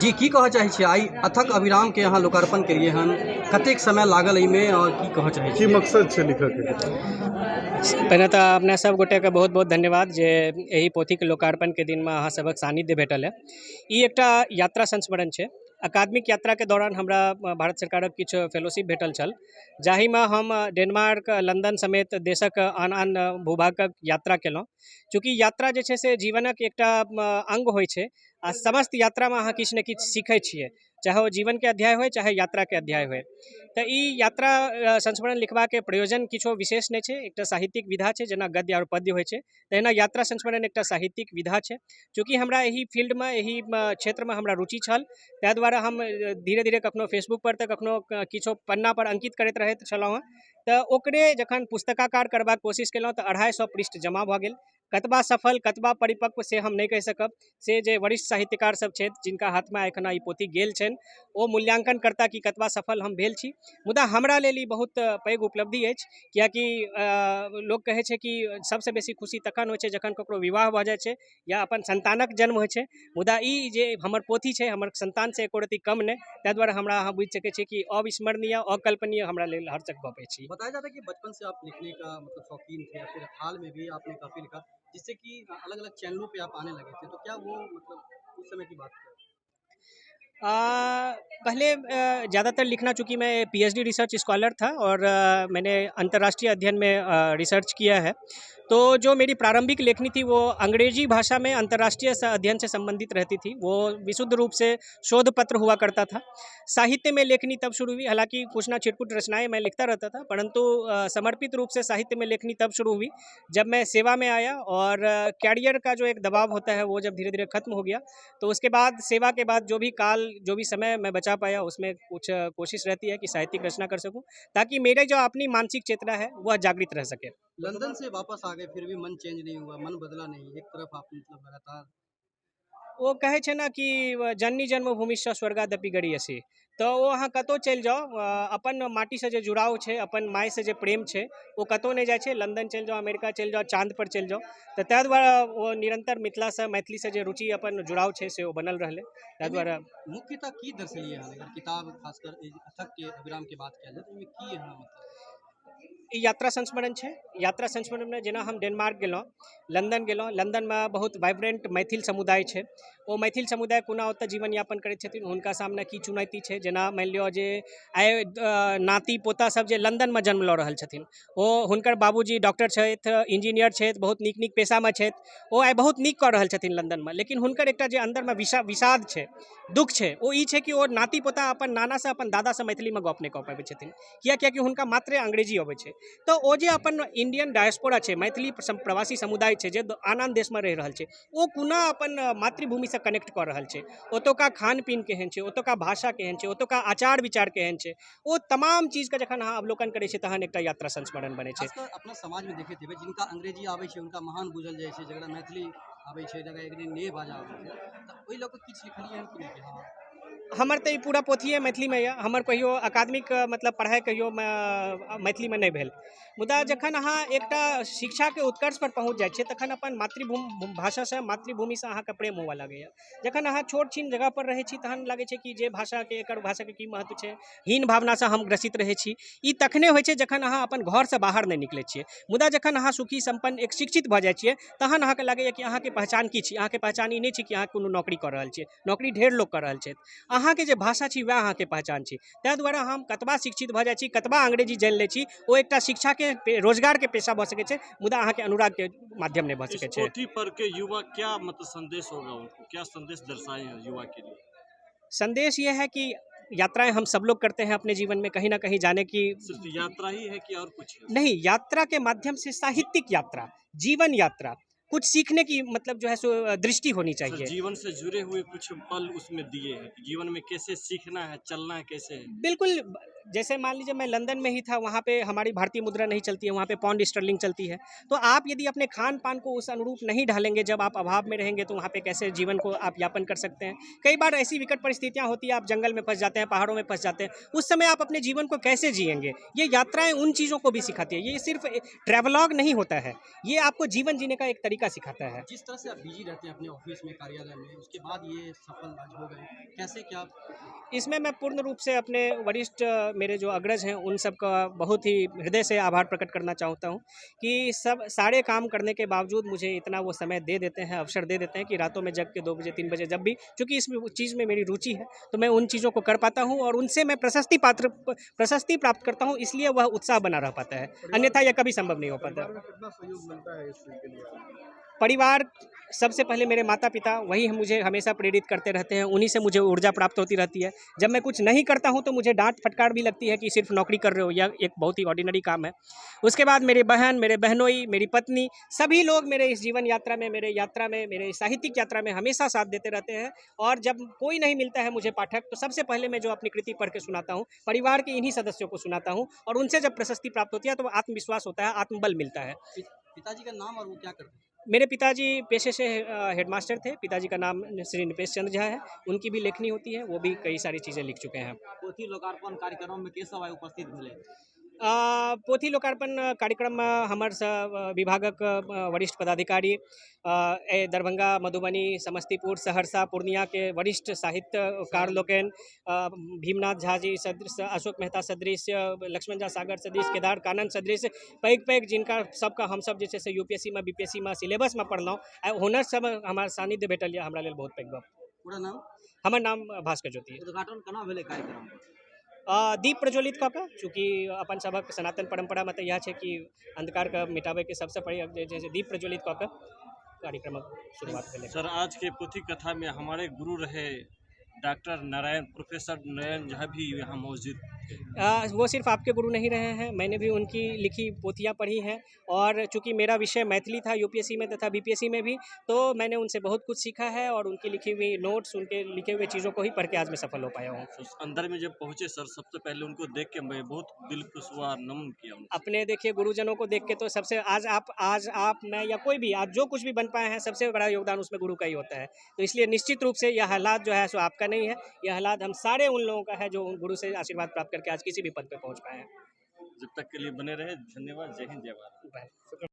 जी की कहऽ चाहै छी आइ अथक अभिराम के यहाँ लोकार्पण करिए हन कतेक समय लागल एहिमे और की कहऽ चाहै की छी मकसद छै लिखऽ के? पहिने तऽ अपने सब गोटेके बहुत बहुत धन्यवाद जे एहि पोथीके लोकार्पणके दिनमे अहाँ सभक सानिध्य भेटल है। ई एकटा यात्रा संस्मरण छै। अकादमिक यात्राके दौरान हमरा भारत सरकारक किछु फेलोशिप भेटल छल, जाहिमे हम डेनमार्क, लंदन समेत देशक आन आन भूभागक यात्रा केलहुँ। चूँकि यात्रा जे छै से जीवनक एकटा अंग होइ छै आ समस्त यात्रामे अहाँ किछु ने किछु सीखै छियै, चाहे ओ जीवनके अध्याय होय चाहे यात्राके अध्याय होय। तऽ ई यात्रा संस्मरण लिखबाके प्रयोजन किछो विशेष नहि छै, एकटा साहित्यिक विधा छै जेना गद्य और पद्य होइ छै, तहिना यात्रा संस्मरण एकटा साहित्यिक विधा छै। चूँकि हमरा एहि फील्डमे एहि क्षेत्रमे हमरा रुचि छल, ताहि दुआरे हम धीरे धीरे कखनो फेसबुक पर तऽ कखनो किछो पन्ना पर अंकित करैत रहैत छलहुँ हँ। तऽ ओकरे जखन पुस्तकाकार करबाक कोशिश केलहुँ तऽ 250 पृष्ठ जमा भऽ गेल। कतबा सफल कतबा परिपक्व से हम नहि कहि सकब, से जे वरिष्ठ साहित्यकार सब छथि जिनका हाथमे एखन ई पोथी गेल छनि ओ मूल्यांकन करता कि कतबा सफल हम भेल छी। मुदा हमरा लेल ई बहुत पैघ उपलब्धि अछि, कियाकि लोक कहै छै कि सबसँ बेसी खुशी तखन होइ छै जखन ककरो विवाह भऽ जाइ छै या अपन संतानक जन्म होइ छै। मुदा ई जे हमर पोथी छै हमर संतानसँ एको रत्ती कम नहि, ताहि दुआरे हमरा अहाँ बुझि सकै छियै कि अविस्मरणीय अकल्पनीय हमरा लेल हर्षक गप अछि। बताया जाता है कि बचपन से आप लिखने का मतलब शौकीन थे या फिर हाल में भी आपने काफी लिखा जिससे कि अलग अलग चैनलों पे आप आने लगे थे, तो क्या वो मतलब उस समय की बात है? पहले ज़्यादातर लिखना, चूँकि मैं पीएचडी रिसर्च स्कॉलर था और मैंने अंतर्राष्ट्रीय अध्ययन में रिसर्च किया है, तो जो मेरी प्रारंभिक लेखनी थी वो अंग्रेजी भाषा में अंतर्राष्ट्रीय अध्ययन से संबंधित रहती थी। वो विशुद्ध रूप से शोध पत्र हुआ करता था। साहित्य में लेखनी तब शुरू हुई, हालांकि कुछ ना छिटपुट रचनाएं मैं लिखता रहता था, परंतु समर्पित रूप से साहित्य में लेखनी तब शुरू हुई जब मैं सेवा में आया और कैरियर का जो एक दबाव होता है वो जब धीरे धीरे खत्म हो गया। तो उसके बाद सेवा के बाद जो भी समय मैं बचा पाया उसमें कुछ कोशिश रहती है कि साहित्यिक रचना कर सकूं, ताकि मेरे जो अपनी मानसिक चेतना है वह जागृत रह सके। लंदन से वापस आ गए फिर भी मन चेंज नहीं हुआ, मन बदला नहीं, एक तरफ आप मतलब लगातार वो कहै छै ना कि जननी जन्मभूमिश्च स्वर्गादपि गरीयसी। तो वो अहाँ कतौ चलि जाओ, अपन माटी से जे जुड़ाव छै, अपन माय से जे प्रेम छै, वो कतौ नहीं जाइ छै। लंदन चलि जाओ, अमेरिका चलि जाओ, चांद पर चलि जाओ, तऽ ताहि दुआरे वो निरंतर मिथिला से मैथिली से जे रुचि अपन जुड़ाव छै से वो बनल रहलै, ताहि दुआरे। मुख्यतः की दर्शेलिए यहाँ अगर किताब खासकर अथक के अभिराम के बात किया जाए तो की यहाँ मतलब ई यात्रा संस्मरण छै। यात्रा संस्मरणमे जेना हम डेनमार्क गेलहुँ, लंदन गेलहुँ, लंदनमे बहुत वाइब्रेंट मैथिल समुदाय छै। ओ मैथिल समुदाय कोना ओतऽ जीवन यापन करैत छथिन, हुनका सामने की चुनौती छै। जेना मानि लिअ जे आइ नाती पोता सब जे लंदनमे जन्म लऽ रहल छथिन, ओ हुनकर बाबूजी डॉक्टर छथि, इंजीनियर छथि, बहुत नीक नीक पेशामे छथि, ओ आइ बहुत नीक कऽ रहल छथिन लंदनमे, लेकिन हुनकर एकटा जे अन्दरमे विषाद छै, दुख छै, ओ ई छै कि ओ नाती पोता अपन नानासँ अपन दादासँ मैथिलीमे गप नहि कऽ पाबै छथिन। कियाकि हुनका मात्रे अंग्रेजी अबै छै। तो ओ जे अपन इंडियन डायस्पोरा छै, मैथिली प्रवासी समुदाय छै जे आन आन देशमे रहि रहल छै, ओ कोना अपन मातृभूमिसँ कनेक्ट कऽ रहल छै, ओतुका खान पीन केहन छै, ओतुका भाषा केहन छै, ओतुका आचार विचार केहन छै, ओ तमाम चीजके जखन अहाँ अवलोकन करै छियै तहन एकटा यात्रा संस्मरण बनै छै। खासकर अपना समाज में देखे थे जिनका अंग्रेजी आवे छै उनका महान बुझल जाए छै, जकरा मैथिली आवे छै जकरा एक दिन ने बाजा आवे छै, तऽ ओहि लऽ कऽ किछु लिखलिए हन कि नहीं? हाँ हमर तऽ ई पूरा पोथिए मैथिलीमे यऽ। हमर कहियो अकादमिक मतलब पढ़ाइ कहियो मैथिलीमे नहि भेल। मुदा जखन अहाँ एकटा शिक्षाके उत्कर्ष पर पहुँच जाइ छियै तखन अपन मातृभूमि भाषासँ मातृभूमिसँ अहाँके प्रेम होवऽ लगैए। जखन अहाँ छोट छीन जगह पर रहै छी तहन लागै छै कि जे भाषाके एकर भाषाके की महत्व छै, हीन भावनासँ हम ग्रसित रहै छी। ई तखने होइ छै जखन अहाँ अपन घरसँ बाहर नहि निकलै छियै। मुदा जखन अहाँ सुखी संपन्न एक शिक्षित भऽ जाइ छियै तहन अहाँके लागैए कि अहाँके पहचान की छी। अहाँके पहचान ई नहि छै कि अहाँ कोनो नौकरी कऽ रहल छियै, नौकरी ढेर लोक कऽ रहल छथि, अहाँके जे भाषा छी वएह अहाँके पहचान छी। ताहि दुआरे हम कतबा शिक्षित भऽ जाइ छी, कतबा अंग्रेजी जानि लै छी, ओ एकटा शिक्षाके रोजगारके पेशा भऽ सकै छै, मुदा अहाँके अनुरागके माध्यम नहीं भऽ इस सकै छै। पोथी पर के युवा क्या मतलब संदेश होगा, उनको क्या संदेश दर्शाए हैं युवा के लिए? संदेश ये है कि यात्राएं हम सब लोग करते हैं अपने जीवन में, कहीं ना कहीं जाने की। सिर्फ यात्रा ही है कि और कुछ है? नहीं, यात्रा के माध्यम से साहित्यिक यात्रा, जीवन यात्रा, कुछ सीखने की मतलब जो है सो दृष्टि होनी सर चाहिए। जीवन से जुड़े हुए कुछ पल उसमें दिए हैं कि जीवन में कैसे सीखना है, चलना है कैसे है? बिल्कुल। जैसे मान लीजिए मैं लंदन में ही था, वहाँ पे हमारी भारतीय मुद्रा नहीं चलती है, वहाँ पे पाउंड स्टर्लिंग चलती है। तो आप यदि अपने खान-पान को उस अनुरूप नहीं ढालेंगे, जब आप अभाव में रहेंगे तो वहाँ पे कैसे जीवन को आप यापन कर सकते हैं। कई बार ऐसी विकट परिस्थितियाँ होती हैं, आप जंगल में फँस जाते हैं, पहाड़ों में फँस जाते हैं, उस समय आप अपने जीवन को कैसे जिएँगे? ये यात्राएँ उन चीज़ों को भी सिखाती है, ये सिर्फ़ ट्रैवलॉग नहीं होता है, ये आपको जीवन जीने का एक तरीका सिखाता है। जिस तरह से आप बिजी रहते हैं अपने ऑफिस में, कार्यालय में, उसके बाद ये सफल आज हो गए, कैसे क्या? इसमें मैं पूर्ण रूप से अपने वरिष्ठ मेरे जो अग्रज हैं उन सब का बहुत ही हृदय से आभार प्रकट करना चाहता हूँ कि सब सारे काम करने के बावजूद मुझे इतना वो समय दे देते हैं, अवसर दे देते हैं कि रातों में जग के 2 बजे 3 बजे जब भी, चूँकि इसमें वो चीज़ में मेरी रुचि है, तो मैं उन चीज़ों को कर पाता हूँ और उनसे मैं प्रशस्ति प्राप्त करता हूँ, इसलिए वह उत्साह बना रह पाता है, अन्यथा यह कभी संभव नहीं हो पाता। परिवार में कितना सहयोग मिलता है इस चीज़ के लिए? परिवार सबसे पहले मेरे माता-पिता, वही मुझे हमेशा प्रेरित करते रहते हैं, उन्हीं से मुझे ऊर्जा प्राप्त होती रहती है। जब मैं कुछ नहीं करता हूँ तो मुझे डाँट-फटकार भी लगती है कि सिर्फ़ नौकरी कर रहे हो, यह एक बहुत ही ऑर्डिनरी काम है। उसके बाद मेरी बहन, मेरे बहनोई, मेरी पत्नी, सभी लोग मेरे इस जीवन यात्रा में, मेरे साहित्यिक यात्रा में हमेशा साथ देते रहते हैं और जब कोई नहीं मिलता है मुझे पाठक, तो सबसे पहले मैं जो अपनी कृति पढ़ के सुनाता हूँ, परिवार के इन्हीं सदस्यों को सुनाता हूँ और उनसे जब प्रशस्ति प्राप्त होती है तो आत्मविश्वास होता है, आत्मबल मिलता है। पिताजी का नाम और वो क्या करते हैं? मेरे पिताजी पेशे से हेडमास्टर थे। पिताजी का नाम श्री निपेश चंद्र झा है। उनकी भी लेखनी होती है, वो भी कई सारी चीज़ें लिख चुके हैं। पोथी लोकार्पण कार्यक्रम में के सब आइ उपस्थित भेलै? पोथी लोकार्पण कार्यक्रम में हमार विभागक वरिष्ठ पदाधिकारी दरभंगा, मधुबनी, समस्तीपुर, सहरसा, पूर्णिया के वरिष्ठ साहित्यकार लोकनि, भीमनाथ झा जी सदृश, अशोक मेहता सदृश, लक्ष्मण झा सागर सदृश, केदार कानन सदृश, पैघ जिनका सबका हमसब जे छै से यूपीएससी में बीपीएससी में सिलेबस में पढ़लहुँ, आ हुनर सब हमार सानिध्य भेटल यऽ, हमरा लेल बहुत पैघ गप। पूरा नाम? हमर नाम भास्कर ज्योति है। उद्घाटन केना भेलै कार्यक्रम? दीप प्रज्वलित कऽ कऽ, चूँकि अपन सबक सनातन परम्परामे तऽ इएह छै कि अंधकारके मिटाबैके सबसँ पैघ जे छै से दीप प्रज्वलित कऽ कऽ कार्यक्रमक शुरुआत भेलै। सर, आज के पोथी कथा में हमारे गुरु रहे डॉक्टर नारायण, प्रोफेसर नारायण झा भी यहाँ मौजूद थे। वो सिर्फ आपके गुरु नहीं रहे हैं, मैंने भी उनकी लिखी पोथियाँ पढ़ी हैं और चूँकि मेरा विषय मैथिली था यूपीएससी में तथा बीपीएससी में भी, तो मैंने उनसे बहुत कुछ सीखा है और उनकी लिखी हुई नोट्स, उनके लिखे हुए चीज़ों को ही पढ़ के आज मैं सफल हो पाया हूँ। तो अंदर में जब पहुंचे सर, सबसे पहले उनको देख के मैं बहुत दिल खुश हुआ, नमन किया उनको। अपने देखिए गुरुजनों को देख के तो सबसे आज आप मैं या कोई भी आज जो कुछ भी बन पाए हैं, सबसे बड़ा योगदान उसमें गुरु का ही होता है। तो इसलिए निश्चित रूप से यह हालात जो है सो आपका नहीं है, यह हालात हम सारे उन लोगों का है जो उन गुरु से आशीर्वाद प्राप्त करके आज किसी भी पद पे पहुंच पाए हैं। जब तक के लिए बने रहे, धन्यवाद। जय हिंद, जय भारत।